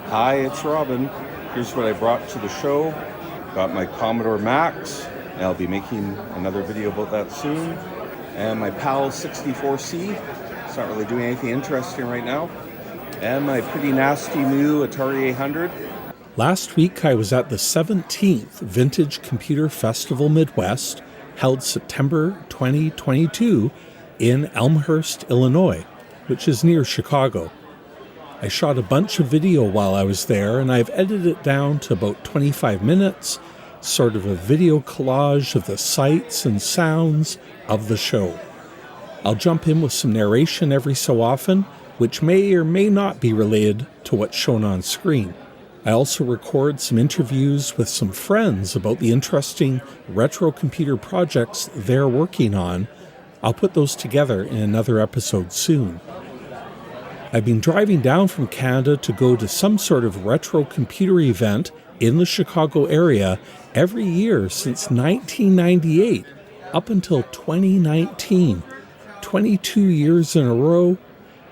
Hi, it's Robin. Here's what I brought to the show. Got my Commodore Max, and I'll be making another video about that soon. And my PAL 64C. It's not really doing anything interesting right now. And my pretty nasty new Atari 800. Last week I was at the 17th Vintage Computer Festival Midwest, held September 2022 in Elmhurst, Illinois, which is near Chicago. I shot a bunch of video while I was there, and I've edited it down to about 25 minutes, sort of a video collage of the sights and sounds of the show. I'll jump in with some narration every so often, which may or may not be related to what's shown on screen. I also record some interviews with some friends about the interesting retro computer projects they're working on. I'll put those together in another episode soon. I've been driving down from Canada to go to some sort of retro computer event in the Chicago area every year since 1998, up until 2019. 22 years in a row.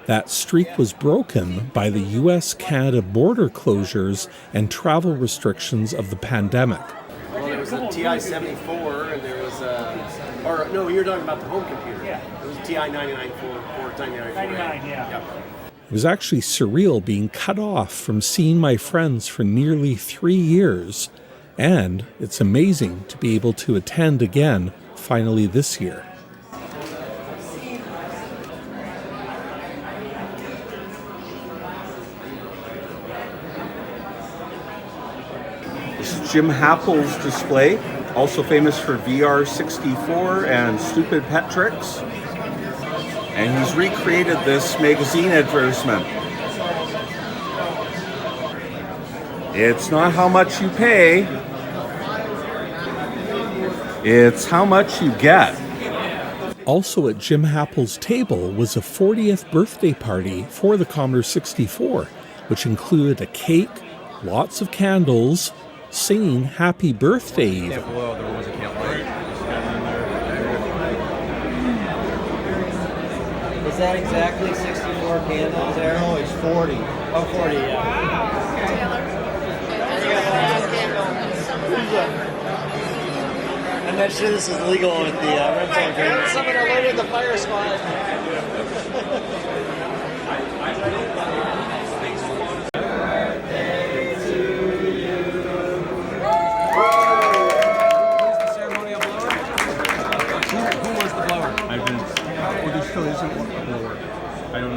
That streak was broken by the US-Canada border closures and travel restrictions of the pandemic. Well, there was a TI-74, and there was no, you're talking about the home computer. Yeah. It was a TI-99 for 99, yeah. Yep. It was actually surreal being cut off from seeing my friends for nearly 3 years, and it's amazing to be able to attend again finally this year. This is Jim Happel's display, also famous for VR64 and Stupid Pet Tricks. And he's recreated this magazine advertisement. It's not how much you pay, it's how much you get. Also at Jim Happel's table was a 40th birthday party for the Commodore 64, which included a cake, lots of candles, singing happy birthday even. Is that exactly 64 candles there? No, it's 40. Oh, 40, yeah. I'm not sure this is legal with the rental agreement. Someone alerted the fire squad.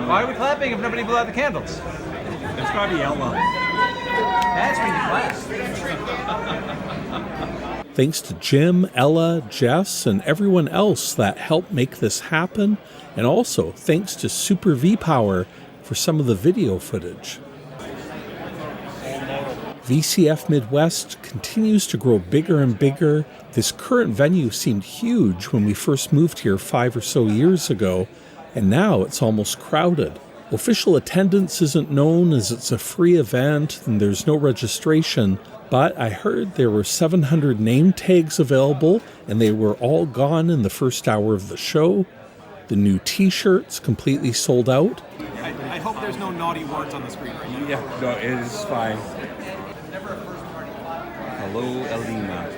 Why are we clapping if nobody blew out the candles? It's got to be Ella. That's ridiculous. Thanks to Jim, Ella, Jess, and everyone else that helped make this happen, and also thanks to Super V-Power for some of the video footage. VCF Midwest continues to grow bigger and bigger. This current venue seemed huge when we first moved here 5 or so years ago, and now it's almost crowded. Official attendance isn't known as it's a free event and there's no registration, but I heard there were 700 name tags available and they were all gone in the first hour of the show. The new t-shirts completely sold out. I hope there's no naughty words on the screen right now. Yeah, no, it is fine. Hello, Elena.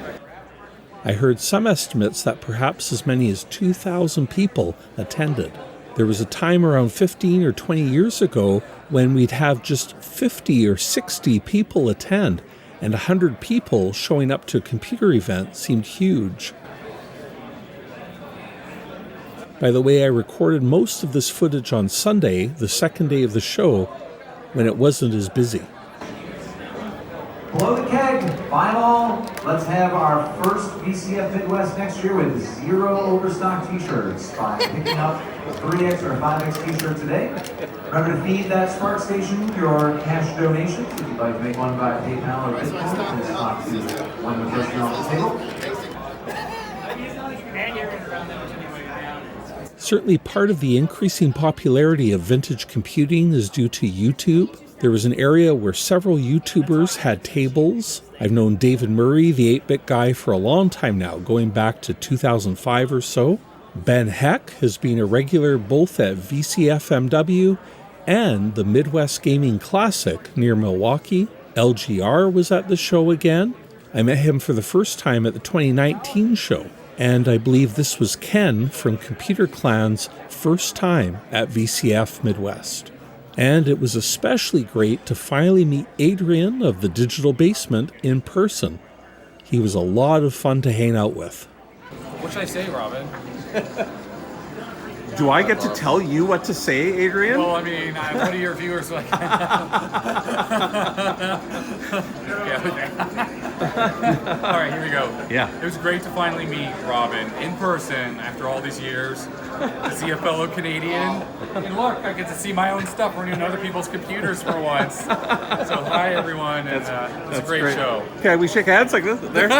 I heard some estimates that perhaps as many as 2,000 people attended. There was a time around 15 or 20 years ago when we'd have just 50 or 60 people attend, and 100 people showing up to a computer event seemed huge. By the way, I recorded most of this footage on Sunday, the second day of the show, when it wasn't as busy. Blow the keg, final. Let's have our first VCF Midwest next year with 0 overstock t-shirts by picking up 3X or 5X t-shirts today. Remember to feed that smart station your cash donations if you'd like to make one by PayPal or Bitcoin. Please talk to one of the person on the table. Certainly part of the increasing popularity of vintage computing is due to YouTube. There was an area where several YouTubers had tables. I've known David Murray, the 8-bit guy, for a long time now, going back to 2005 or so. Ben Heck has been a regular both at VCFMW and the Midwest Gaming Classic near Milwaukee. LGR was at the show again. I met him for the first time at the 2019 show, and I believe this was Ken from Computer Clan's first time at VCF Midwest. And it was especially great to finally meet Adrian of the Digital Basement in person. He was a lot of fun to hang out with. What should I say, Robin? Do I get to tell you what to say, Adrian? Well, I mean, what are your viewers like? All right, here we go. Yeah. It was great to finally meet Robin in person after all these years, to see a fellow Canadian. And look, I get to see my own stuff running on other people's computers for once. So hi, everyone, and it's a great show. Okay, we shake hands like this. There.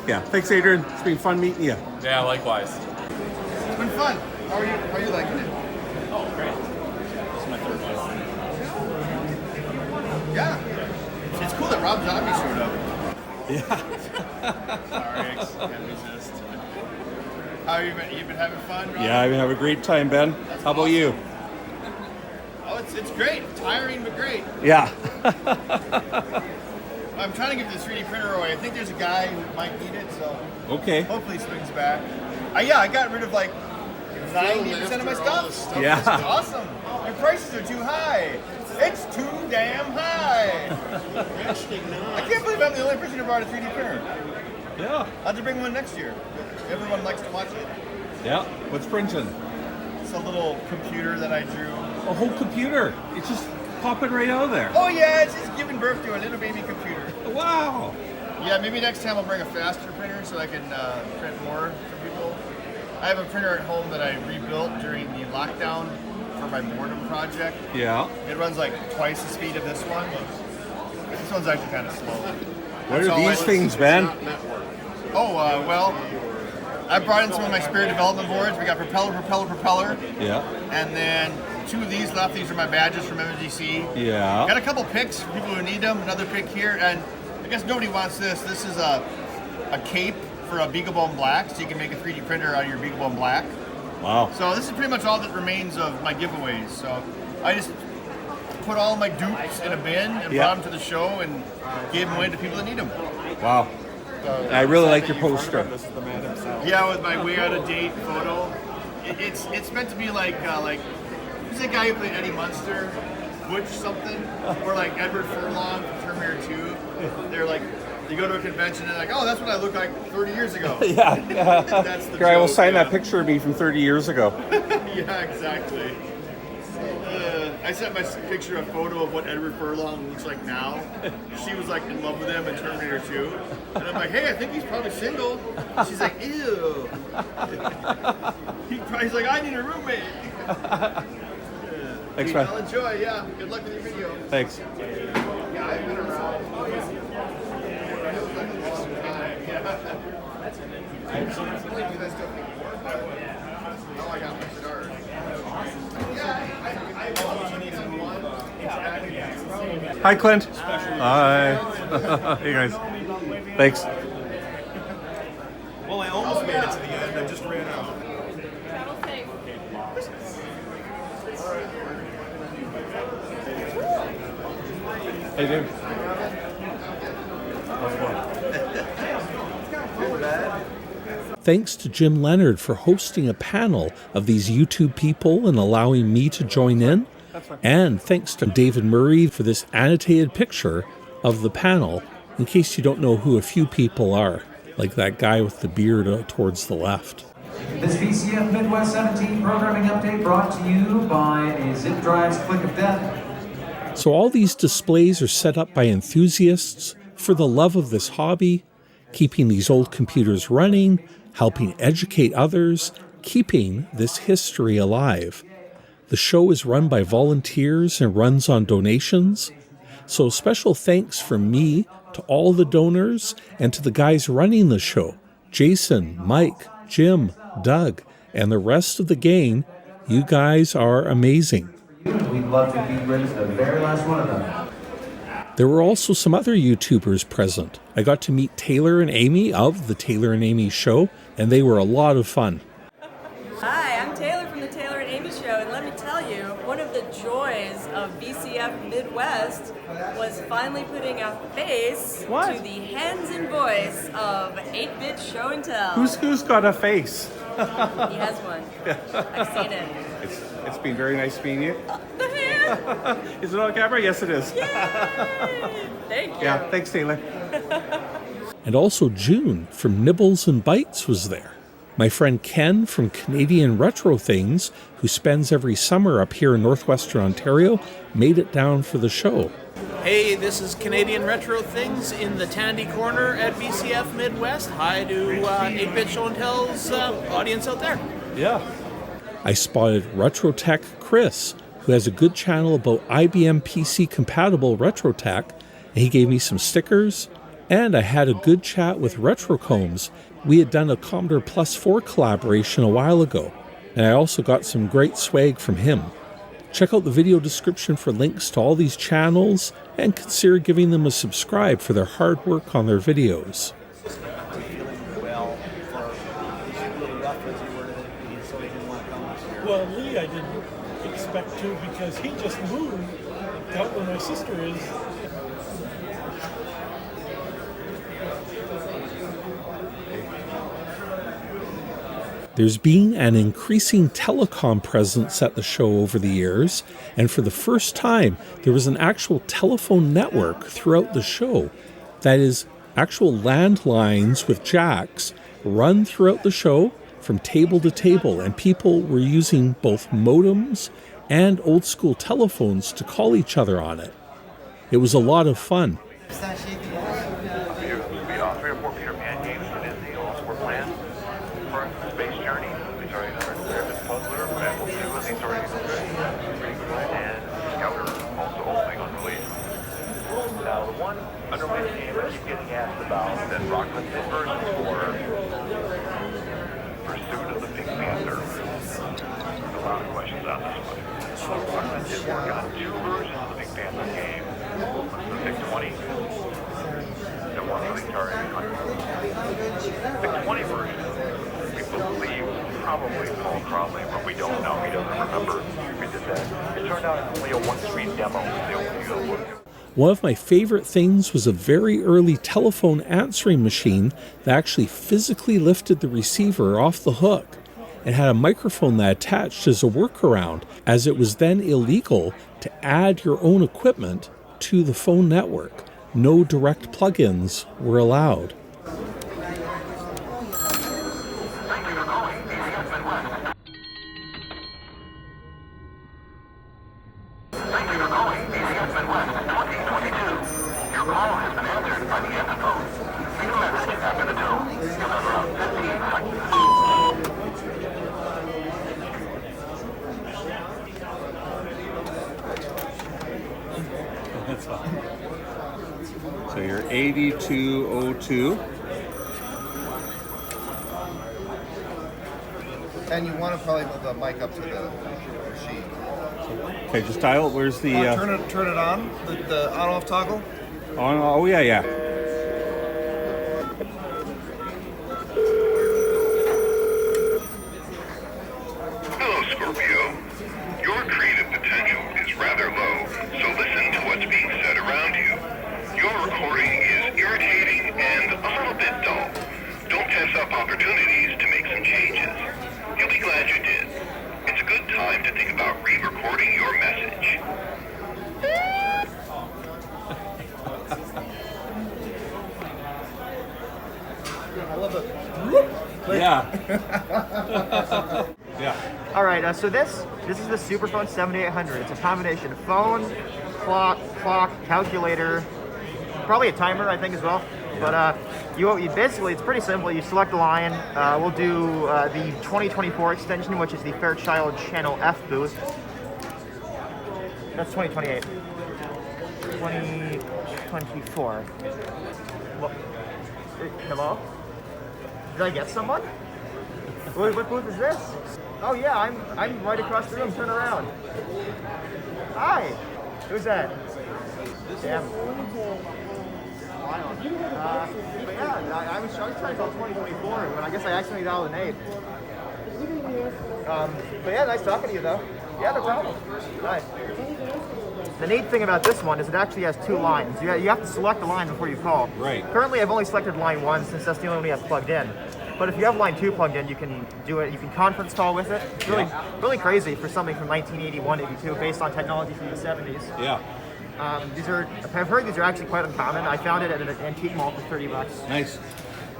Yeah, thanks, Adrian. It's been fun meeting you. Yeah, likewise. It's been fun. How are you liking it? Oh, great. This is my third one. Yeah. It's cool that Rob Zombie showed up. Sorry, can't resist. How have you been? You been having fun, Rob? Yeah, I've been having a great time, Ben. How about you? Oh, it's great. Tiring, but great. Yeah. I'm trying to give this 3D printer away. I think there's a guy who might need it, so Okay. hopefully he swings back. I got rid of like 90% of my stuff. Yeah. It's awesome. My prices are too high. It's too damn high. I can't believe I'm the only person who brought a 3D printer. Yeah. I'll have to bring one next year. Everyone likes to watch it. Yeah. What's printing? It's a little computer that I drew. A whole computer. It's just popping right out of there. Oh yeah, it's just giving birth to a little baby computer. Wow. Yeah, maybe next time I'll bring a faster printer so I can print more for people. I have a printer at home that I rebuilt during the lockdown for my boredom project. Yeah. It runs like twice the speed of this one. This one's actually kind of slow. What are these things, Ben? Oh, well, I brought in some of my spare development boards. We got propeller, Yeah. and then 2 of these left. These are my badges from MMGC. Yeah. Got a couple picks for people who need them. Another pick here, and I guess nobody wants this. This is a cape for a BeagleBone Black, so you can make a 3D printer out of your BeagleBone Black. Wow. So this is pretty much all that remains of my giveaways. So I just put all my dupes in a bin and brought them to the show and gave them away to people that need them. Wow. I really like your poster. Yeah, with my way out of date photo. It's meant to be like who's that guy who played Eddie Munster? Butch something? Or like Edward Furlong from Terminator 2. They're like, you go to a convention and like, oh, that's what I looked like 30 years ago. Yeah. That's the Here, I will joke, sign yeah. that picture of me from 30 years ago. Yeah, exactly. I sent my picture a photo of what Edward Furlong looks like now. She was like in love with him in Terminator 2. And I'm like, hey, I think he's probably single. She's like, ew. He's like, I need a roommate. Thanks, man. I'll enjoy, yeah. Good luck with your video. Thanks. Yeah, I've been around. Feels like a long time. Yeah. I really do that stuff before, but now I got my start. Hi, Clint. Hi. Hey, guys. Thanks. Well, I almost made it to the end. I just ran out. How you doing? Thanks to Jim Leonard for hosting a panel of these YouTube people and allowing me to join in. And thanks to David Murray for this annotated picture of the panel, in case you don't know who a few people are, like that guy with the beard towards the left. This VCF Midwest 17 programming update brought to you by a Zip Drive's Click of Death. So all these displays are set up by enthusiasts for the love of this hobby, keeping these old computers running, helping educate others, keeping this history alive. The show is run by volunteers and runs on donations. So special thanks from me to all the donors and to the guys running the show, Jason, Mike, Jim, Doug, and the rest of the gang. You guys are amazing. We'd love to be rid of the very last one of them. There were also some other YouTubers present. I got to meet Taylor and Amy of the Taylor and Amy Show, and they were a lot of fun. Hi, I'm Taylor from the Taylor and Amy Show, and let me VCF Midwest was finally putting a face What? to the hands and voice of 8-bit show and tell. Who's got a face? He has one. I've seen it. It's been very nice meeting you. The hand! Is it on camera? Yes, it is. Yay! Thank you. Yeah, thanks, Taylor. And also June from Nibbles and Bites was there. My friend Ken from Canadian Retro Things, who spends every summer up here in northwestern Ontario, made it down for the show. Hey, this is Canadian Retro Things in the Tandy Corner at VCF Midwest. Hi to 8-Bit Show and Tell's audience out there. Yeah. I spotted Retro Tech Chris, who has a good channel about IBM PC compatible retro tech, and he gave me some stickers, and I had a good chat with Retrocombs. We had done a Commodore Plus 4 collaboration a while ago, and I also got some great swag from him. Check out the video description for links to all these channels, and consider giving them a subscribe for their hard work on their videos. Well, Lee, I didn't expect to because he just moved out where my sister is. There's been an increasing telecom presence at the show over the years, and for the first time, there was an actual telephone network throughout the show. That is, actual landlines with jacks run throughout the show from table to table, and people were using both modems and old school telephones to call each other on it. It was a lot of fun. One of my favorite things was a very early telephone answering machine that actually physically lifted the receiver off the hook and had a microphone that attached as a workaround, as it was then illegal to add your own equipment to the phone network. No direct plugins were allowed. So you're 8202. And you want to probably move the mic up to the machine. Okay, just dial. Where's the... Turn it on, the on-off toggle. On, oh, yeah. Hello, Scorpio. Your creative potential is rather low, so listen to what's being said around you. Your recording is irritating and a little bit dull. Don't pass up opportunities to make some changes. You'll be glad you did. It's a good time to think about re-recording your message. I love it. Yeah. Yeah. All right, so this is the Superphone 7800. It's a combination of phone, clock, calculator, probably a timer, I think, as well. But you basically, it's pretty simple. You select a line. We'll do the 2024 extension, which is the Fairchild Channel F booth. That's 2028. 2024. Hello? Did I get someone? What booth is this? Oh yeah, I'm right across the room. Turn around. Hi. Who's that? Damn. But yeah, I was trying to call 2024, but I guess I accidentally dialed an 8. But yeah, nice talking to you though. Yeah, no problem. Bye. The neat thing about this one is it actually has 2 lines. You have to select a line before you call. Right. Currently, I've only selected line 1 since that's the only one we have plugged in. But if you have line 2 plugged in, you can do it. You can conference call with it. It's really crazy for something from 1981, 82, based on technology from the 70s. Yeah. I've heard these are actually quite uncommon. I found it at an antique mall for $30. Nice.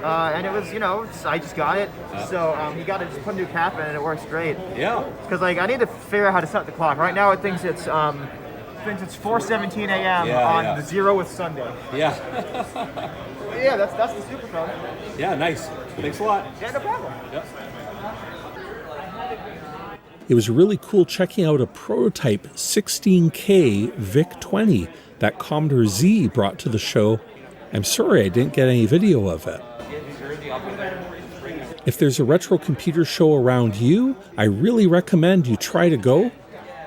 And it was, I just got it. So you got to just put a new cap in and it works great. Yeah. Because I need to figure out how to set the clock. Right now it thinks it's 4:17 a.m. on the 0th Sunday. Yeah. Yeah, that's the superphone. Yeah, nice. Thanks a lot. Yeah, no problem. Yep. It was really cool checking out a prototype 16K VIC-20 that Commodore Z brought to the show. I'm sorry I didn't get any video of it. If there's a retro computer show around you, I really recommend you try to go.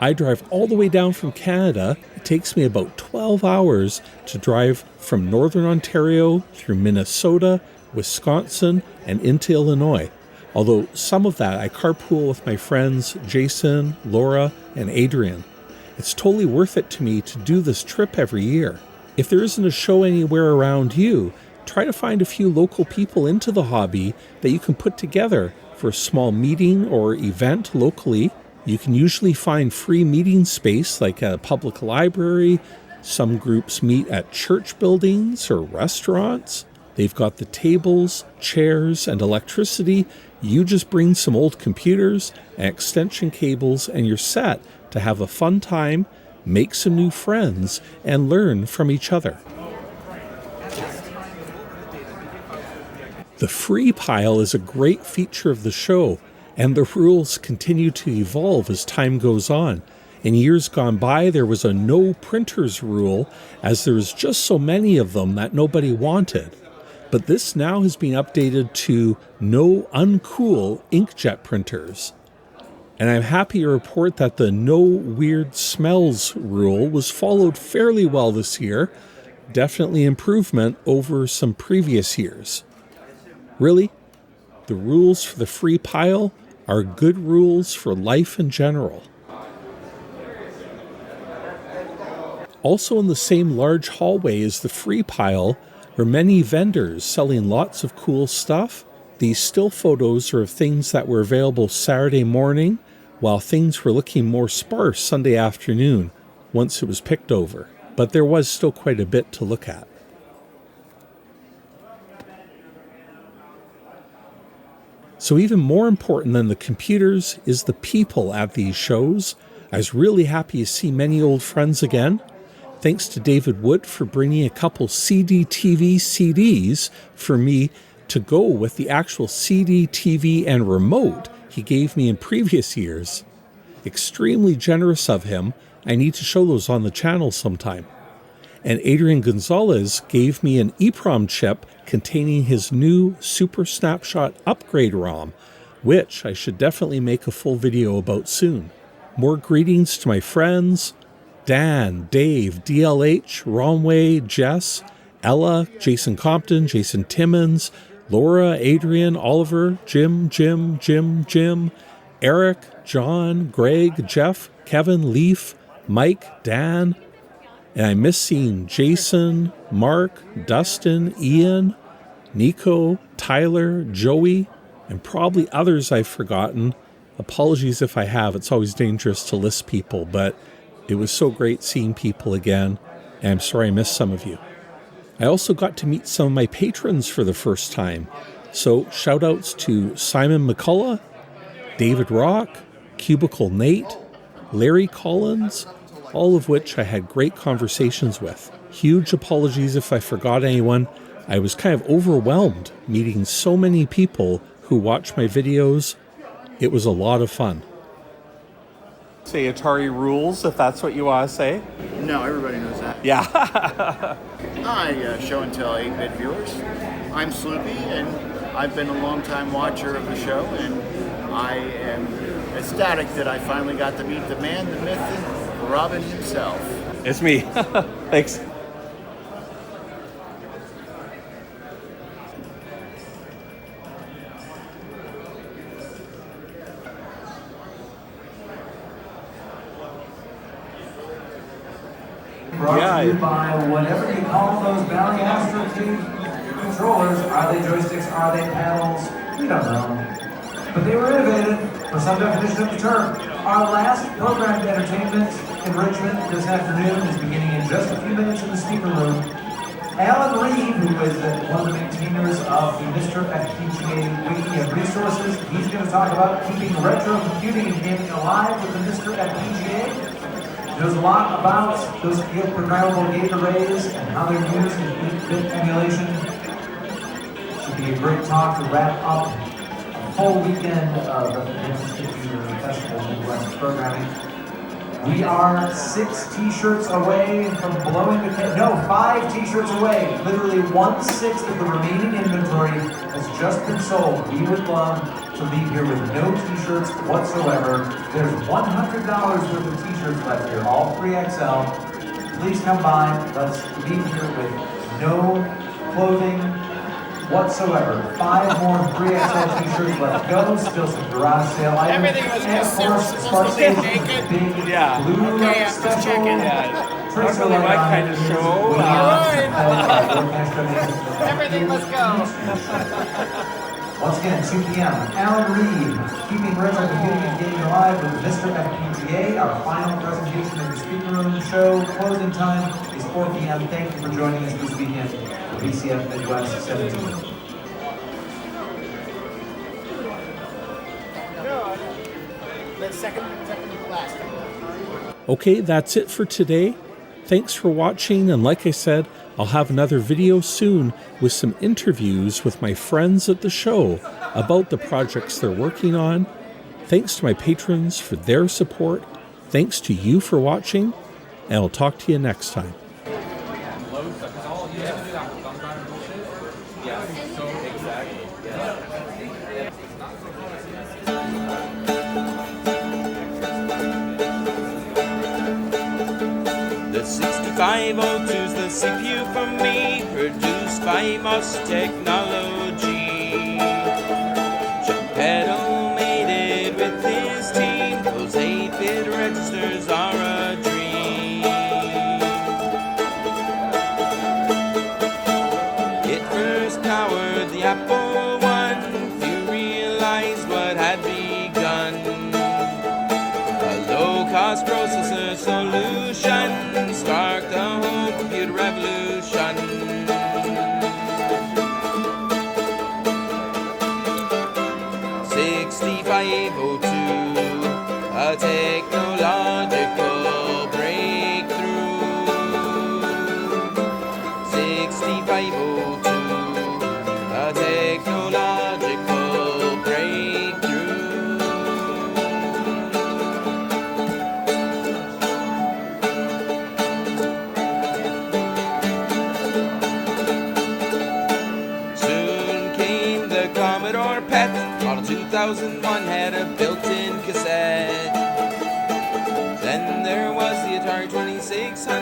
I drive all the way down from Canada. It takes me about 12 hours to drive from Northern Ontario through Minnesota, Wisconsin, and into Illinois. Although some of that I carpool with my friends Jason, Laura, and Adrian. It's totally worth it to me to do this trip every year. If there isn't a show anywhere around you, try to find a few local people into the hobby that you can put together for a small meeting or event locally. You can usually find free meeting space like a public library. Some groups meet at church buildings or restaurants. They've got the tables, chairs, and electricity. You just bring some old computers and extension cables and you're set to have a fun time, make some new friends, and learn from each other. The free pile is a great feature of the show, and the rules continue to evolve as time goes on. In years gone by, there was a no printers rule, as there was just so many of them that nobody wanted. But this now has been updated to no uncool inkjet printers. And I'm happy to report that the no weird smells rule was followed fairly well this year. Definitely improvement over some previous years. Really, the rules for the free pile are good rules for life in general. Also in the same large hallway as the free pile are many vendors selling lots of cool stuff. These still photos are of things that were available Saturday morning, while things were looking more sparse Sunday afternoon once it was picked over. But there was still quite a bit to look at. So even more important than the computers is the people at these shows. I was really happy to see many old friends again. Thanks to David Wood for bringing a couple CD-TV CDs for me to go with the actual CD-TV and remote he gave me in previous years. Extremely generous of him. I need to show those on the channel sometime. And Adrian Gonzalez gave me an EEPROM chip containing his new Super Snapshot Upgrade ROM, which I should definitely make a full video about soon. More greetings to my friends, Dan, Dave, DLH, Romway, Jess, Ella, Jason Compton, Jason Timmons, Laura, Adrian, Oliver, Jim, Eric, John, Greg, Jeff, Kevin, Leaf, Mike, Dan, and I miss seeing Jason, Mark, Dustin, Ian, Nico, Tyler, Joey, and probably others I've forgotten. Apologies if I have. It's always dangerous to list people, but it was so great seeing people again, and I'm sorry I missed some of you. I also got to meet some of my patrons for the first time. So shout outs to Simon McCullough, David Rock, Cubicle Nate, Larry Collins, all of which I had great conversations with. Huge apologies if I forgot anyone. I was kind of overwhelmed meeting so many people who watch my videos. It was a lot of fun. Say Atari rules, if that's what you want to say. No, everybody knows that. Yeah. Hi, Show and Tell 8-bit viewers. I'm Sloopy, and I've been a long-time watcher of the show, and I am ecstatic that I finally got to meet the man, the myth, Robin himself. It's me. Thanks. brought to you by whatever you call those Valley Astro controllers. Are they joysticks? Are they paddles? We don't know. But they were innovative for some definition of the term. Our last programmed entertainment enrichment this afternoon is beginning in just a few minutes in the speaker room. Alan Reed, who is one of the maintainers of the Mr. FPGA Wiki of Resources, he's going to talk about keeping retro computing and gaming alive with the Mr. FPGA. Knows a lot about those field programmable gate arrays and how they're used in 8-bit emulation. Should be a great talk to wrap up a full weekend of the Vintage Computer Festival Midwest programming. We are 6 t-shirts away from blowing the candle. No, 5 t-shirts away. Literally 1/6 of the remaining inventory has just been sold. We would love to leave here with no t-shirts whatsoever. There's $100 worth of t-shirts left here, all 3XL. Please come by. Let's leave here with no clothing whatsoever. 5 more 3XL t-shirts left to go. Still some garage sale items. Everything was and of just course, supposed to get Sparks' naked. big Yeah. blue Okay, I'm special. just checking. Tracer Not really my light kind on of it is show. blue. Everything must go. Once again, 2 p.m. Alan Reed, keeping retro computing and gaming alive with Mr. FPGA. Our final presentation in the speaker room show. Closing time is 4 p.m. Thank you for joining us this weekend for VCF Midwest 17. The second last. Okay, that's it for today. Thanks for watching, and like I said, I'll have another video soon with some interviews with my friends at the show about the projects they're working on. Thanks to my patrons for their support. Thanks to you for watching, and I'll talk to you next time. The 6502's the CPU for me, produced by MOS Technology. Chuck Peddle made it with his team, those 8-bit registers are a dream. It first powered the Apple I, few realized what had begun. A low-cost processor solution sparked the home computer revolution. '6502, a technological breakthrough. 6502, a technological breakthrough. Soon came the Commodore PET. Model 2001 had a built-in cassette. Then there was the Atari 2600.